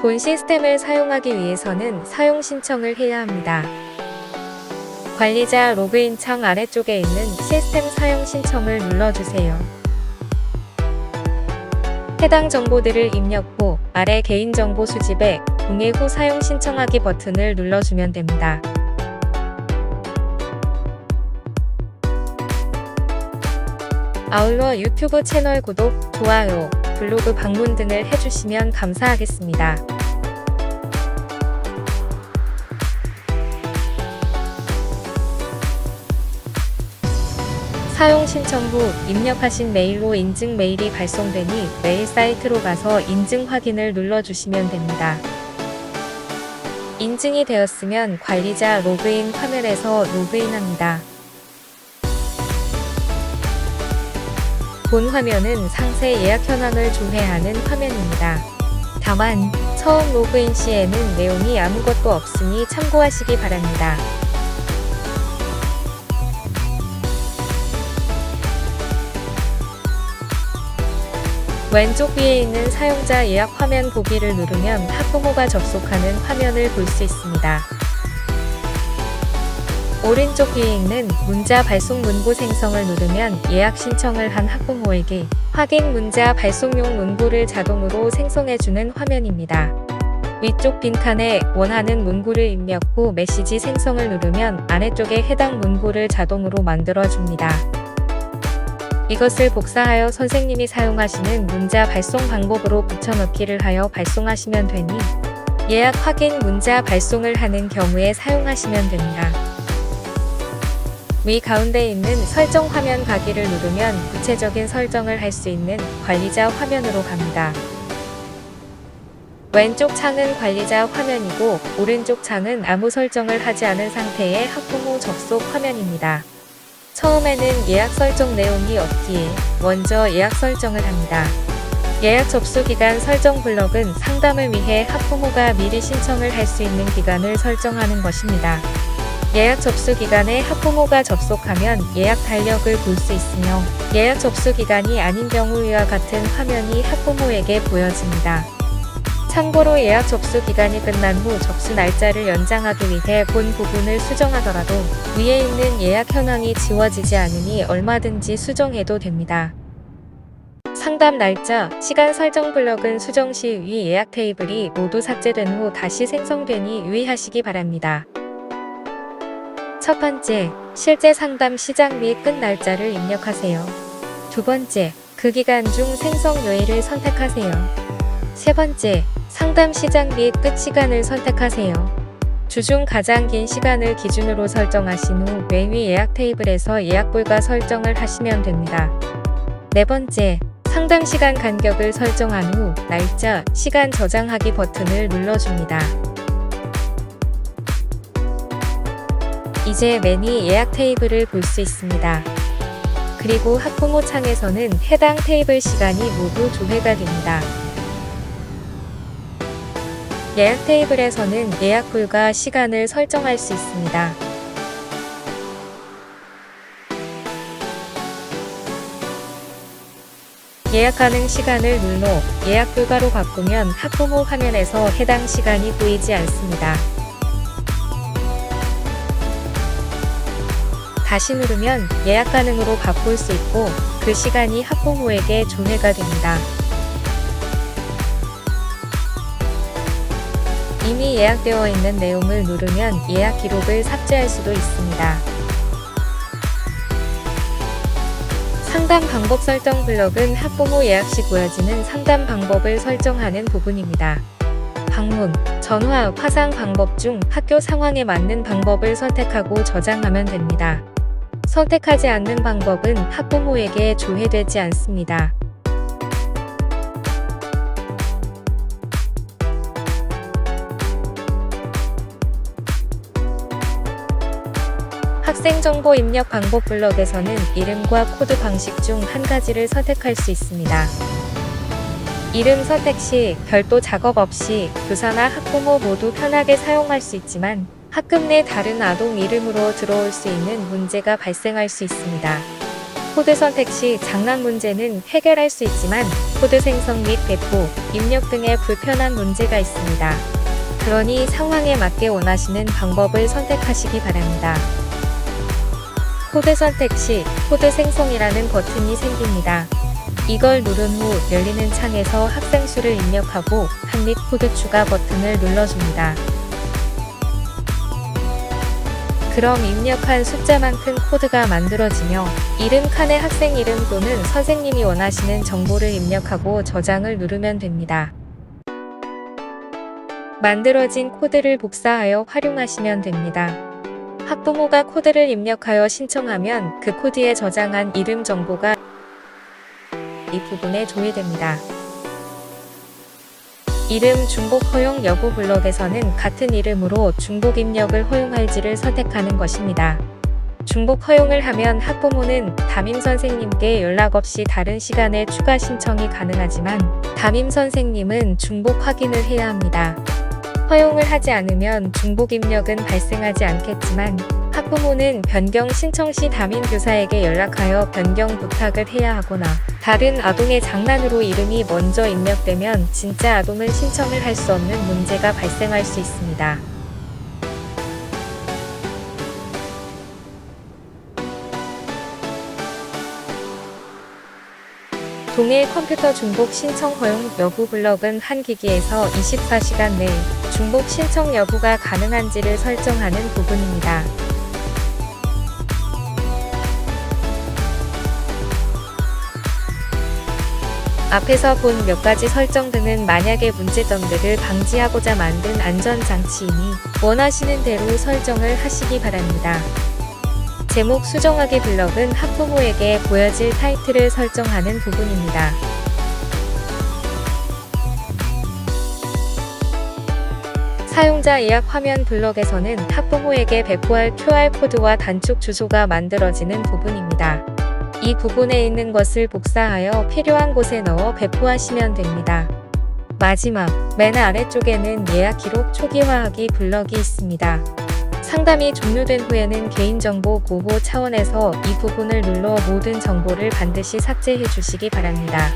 본 시스템을 사용하기 위해서는 사용 신청을 해야 합니다. 관리자 로그인 창 아래쪽에 있는 시스템 사용 신청을 눌러주세요. 해당 정보들을 입력 후 아래 개인정보 수집에 동의 후 사용 신청하기 버튼을 눌러주면 됩니다. 아울러 유튜브 채널 구독, 좋아요, 블로그 방문 등을 해주시면 감사하겠습니다. 사용 신청 후 입력하신 메일로 인증 메일이 발송되니 메일 사이트로 가서 인증 확인을 눌러주시면 됩니다. 인증이 되었으면 관리자 로그인 화면에서 로그인합니다. 본 화면은 상세 예약 현황을 조회하는 화면입니다. 다만 처음 로그인 시에는 내용이 아무것도 없으니 참고하시기 바랍니다. 왼쪽 위에 있는 사용자 예약 화면 보기를 누르면 학부모가 접속하는 화면을 볼 수 있습니다. 오른쪽 위에 있는 문자 발송 문구 생성을 누르면 예약 신청을 한 학부모에게 확인 문자 발송용 문구를 자동으로 생성해주는 화면입니다. 위쪽 빈칸에 원하는 문구를 입력 후 메시지 생성을 누르면 아래쪽에 해당 문구를 자동으로 만들어줍니다. 이것을 복사하여 선생님이 사용하시는 문자 발송 방법으로 붙여넣기를 하여 발송하시면 되니 예약 확인 문자 발송을 하는 경우에 사용하시면 됩니다. 위 가운데 있는 설정 화면 가기를 누르면 구체적인 설정을 할 수 있는 관리자 화면으로 갑니다. 왼쪽 창은 관리자 화면이고 오른쪽 창은 아무 설정을 하지 않은 상태의 학부모 접속 화면입니다. 처음에는 예약 설정 내용이 없기에 먼저 예약 설정을 합니다. 예약 접수 기간 설정 블럭은 상담을 위해 학부모가 미리 신청을 할 수 있는 기간을 설정하는 것입니다. 예약 접수 기간에 학부모가 접속하면 예약 달력을 볼 수 있으며 예약 접수 기간이 아닌 경우 위와 같은 화면이 학부모에게 보여집니다. 참고로 예약 접수 기간이 끝난 후 접수 날짜를 연장하기 위해 본 부분을 수정하더라도 위에 있는 예약 현황이 지워지지 않으니 얼마든지 수정해도 됩니다. 상담 날짜, 시간 설정 블럭은 수정 시 위 예약 테이블이 모두 삭제된 후 다시 생성되니 유의하시기 바랍니다. 첫 번째, 실제 상담 시작 및 끝 날짜를 입력하세요. 두 번째, 그 기간 중 생성 요일을 선택하세요. 세 번째, 상담 시작 및 끝 시간을 선택하세요. 주중 가장 긴 시간을 기준으로 설정하신 후 맨 위 예약 테이블에서 예약 불가 설정을 하시면 됩니다. 네 번째, 상담 시간 간격을 설정한 후 날짜, 시간 저장하기 버튼을 눌러줍니다. 이제 맨 위 예약 테이블을 볼 수 있습니다. 그리고 학부모 창에서는 해당 테이블 시간이 모두 조회가 됩니다. 예약 테이블에서는 예약 불가 시간을 설정할 수 있습니다. 예약 가능 시간을 눌러 예약 불가로 바꾸면 학부모 화면에서 해당 시간이 보이지 않습니다. 다시 누르면 예약 가능으로 바꿀 수 있고 그 시간이 학부모에게 조회가 됩니다. 이미 예약되어 있는 내용을 누르면 예약 기록을 삭제할 수도 있습니다. 상담 방법 설정 블럭은 학부모 예약 시 보여지는 상담 방법을 설정하는 부분입니다. 방문, 전화, 화상 방법 중 학교 상황에 맞는 방법을 선택하고 저장하면 됩니다. 선택하지 않는 방법은 학부모에게 조회되지 않습니다. 학생 정보 입력 방법 블럭에서는 이름과 코드 방식 중 한 가지를 선택할 수 있습니다. 이름 선택 시 별도 작업 없이 교사나 학부모 모두 편하게 사용할 수 있지만 학급 내 다른 아동 이름으로 들어올 수 있는 문제가 발생할 수 있습니다. 코드 선택 시 장난 문제는 해결할 수 있지만 코드 생성 및 배포, 입력 등의 불편한 문제가 있습니다. 그러니 상황에 맞게 원하시는 방법을 선택하시기 바랍니다. 코드 선택 시 코드 생성이라는 버튼이 생깁니다. 이걸 누른 후 열리는 창에서 학생 수를 입력하고 칸 및 코드 추가 버튼을 눌러줍니다. 그럼 입력한 숫자만큼 코드가 만들어지며 이름 칸에 학생 이름 또는 선생님이 원하시는 정보를 입력하고 저장을 누르면 됩니다. 만들어진 코드를 복사하여 활용하시면 됩니다. 학부모가 코드를 입력하여 신청하면 그 코드에 저장한 이름 정보가 이 부분에 조회됩니다. 이름 중복 허용 여부 블럭에서는 같은 이름으로 중복 입력을 허용할지를 선택하는 것입니다. 중복 허용을 하면 학부모는 담임 선생님께 연락 없이 다른 시간에 추가 신청이 가능하지만 담임 선생님은 중복 확인을 해야 합니다. 허용을 하지 않으면 중복 입력은 발생하지 않겠지만 학부모는 변경 신청 시 담임 교사에게 연락하여 변경 부탁을 해야 하거나 다른 아동의 장난으로 이름이 먼저 입력되면 진짜 아동은 신청을 할 수 없는 문제가 발생할 수 있습니다. 동일 컴퓨터 중복 신청 허용 여부 블럭은 한 기기에서 24시간 내 중복 신청 여부가 가능한지를 설정하는 부분입니다. 앞에서 본 몇 가지 설정 등은 만약의 문제점들을 방지하고자 만든 안전장치이니 원하시는 대로 설정을 하시기 바랍니다. 제목 수정하기 블럭은 학부모에게 보여질 타이틀을 설정하는 부분입니다. 사용자 예약 화면 블럭에서는 학부모에게 배포할 QR코드와 단축 주소가 만들어지는 부분입니다. 이 부분에 있는 것을 복사하여 필요한 곳에 넣어 배포하시면 됩니다. 마지막, 맨 아래쪽에는 예약 기록 초기화하기 블럭이 있습니다. 상담이 종료된 후에는 개인정보 보호 차원에서 이 부분을 눌러 모든 정보를 반드시 삭제해 주시기 바랍니다.